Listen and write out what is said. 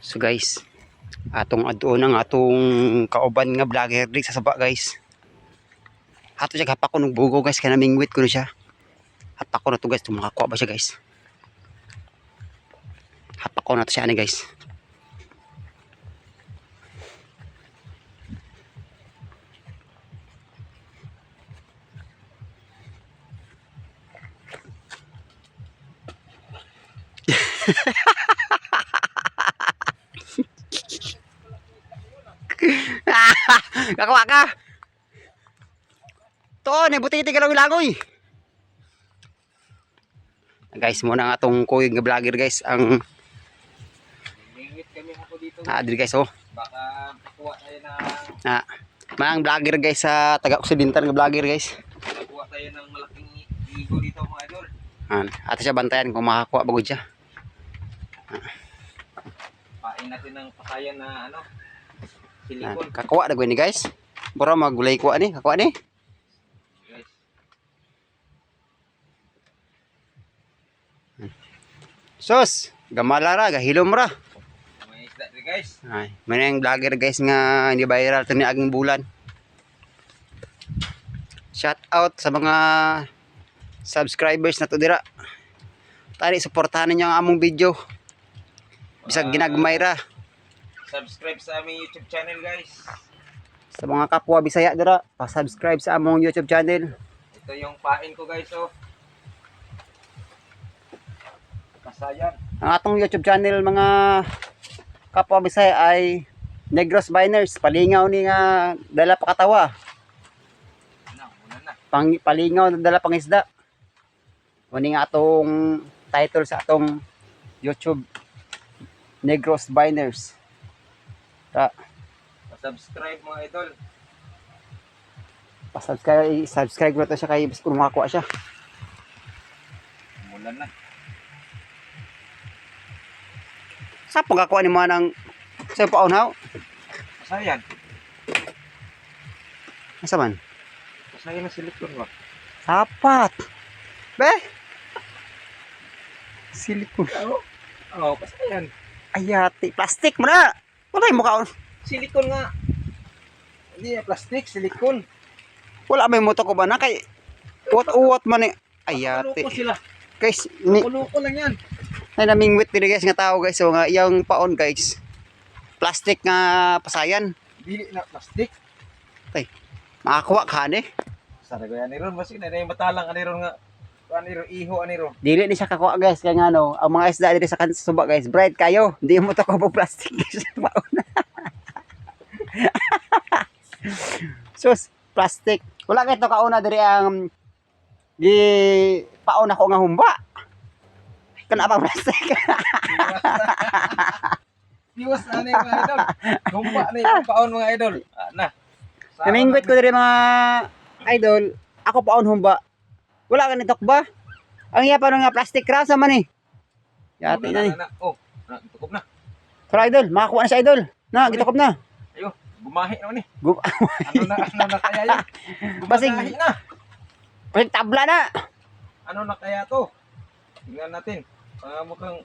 So guys, atong adto ang atong kauban nga vlogger di sa saba guys. Ato siya hapak ko ng bugo guys, kana mingwit ko na siya. Hapak ko na to guys, tumakakuha ba siya guys. Hapak ko na to siya ani guys. Kakuha ka. To, nabutiti ka lang langoy. Guys, muna nga atong kuy nga vlogger guys, ang Mingit kami ako dito. adri guys oh. Baka makuha tayo ng Mga vlogger guys sa taga-Occidental nga vlogger guys. makuha tayo ng malaking igo dito mga idol. Ato siya bantayan kung makakuha bagod siya. Pain natin ng pasayan na silikon. Kakuha na gawin ni guys. Bro magulay kuha ni, kakuha ni. Guys, Sus, gamalara, gahilom ra. may isda rin guys. Ay, may nang vlogger guys nga hindi viral to ni aging bulan. Shout out sa mga subscribers na to dira. Tani suportahan ninyo ang among video. Bisag ginagmay ra Subscribe sa aming YouTube channel guys. sa mga kapwa Bisaya dira, pa-subscribe sa among YouTube channel. Ito yung pain ko guys oh. Pasayan. Ang atong YouTube channel mga kapwa Bisaya ay Negros Biners, palingaw ni nga dala pakatawa. Muna na. Palingaw na dala pangisda. Muni nga atong title sa atong YouTube Negros Biners. Pa-subscribe mga idol. Subscribe mo to siya kay bis kung makakuha siya. Mula na. Sa pagkakuha ni mga ng sa paunaw. Pasayan. Asa man? Pasayan na silikon ba? Sapat. Be. Silikon. Oo, pasayan. Ayati, plastic mo na. Wala yung mukha. Silikon nga. Hindi plastic, silikon. Wala may moto ko ba na kay uwat man ni ayati. Loko sila. Guys, ni Loko lang yan. ay namingwit din guys nga tao guys. So nga yung paon guys. Plastic nga pasayan. Dili na plastic. Makakuha ka ni. Sarago yan ni Ron. Masig na yung matalang ani Ron nga. Ani Ron, iho ani Ron. Dili ni siya kakuha guys kaya nga no, ang mga isda diri sa suba guys, bright kayo. Hindi mo to ko po plastic guys. Paon. Sus, plastic. Wala kay to kauna diri ang gi paon ako nga humba. Kana pa plastic. Iwas na ni mga idol. Gumpa na yung paon mga idol. Na. Namingwit ko diri mga idol, ako paon humba. Wala ka nitok ba? Ang iya pa nga plastic ra sa man eh. Yati na ni. Oh, tukop na. Pero idol, makakuha na sa idol. Na, gitukop na. Ayo, gumahi naman eh. Gum Ano na kaya yan? Basig. Gumahi na. Tabla na. Ano na kaya to? Tingnan natin. Mukhang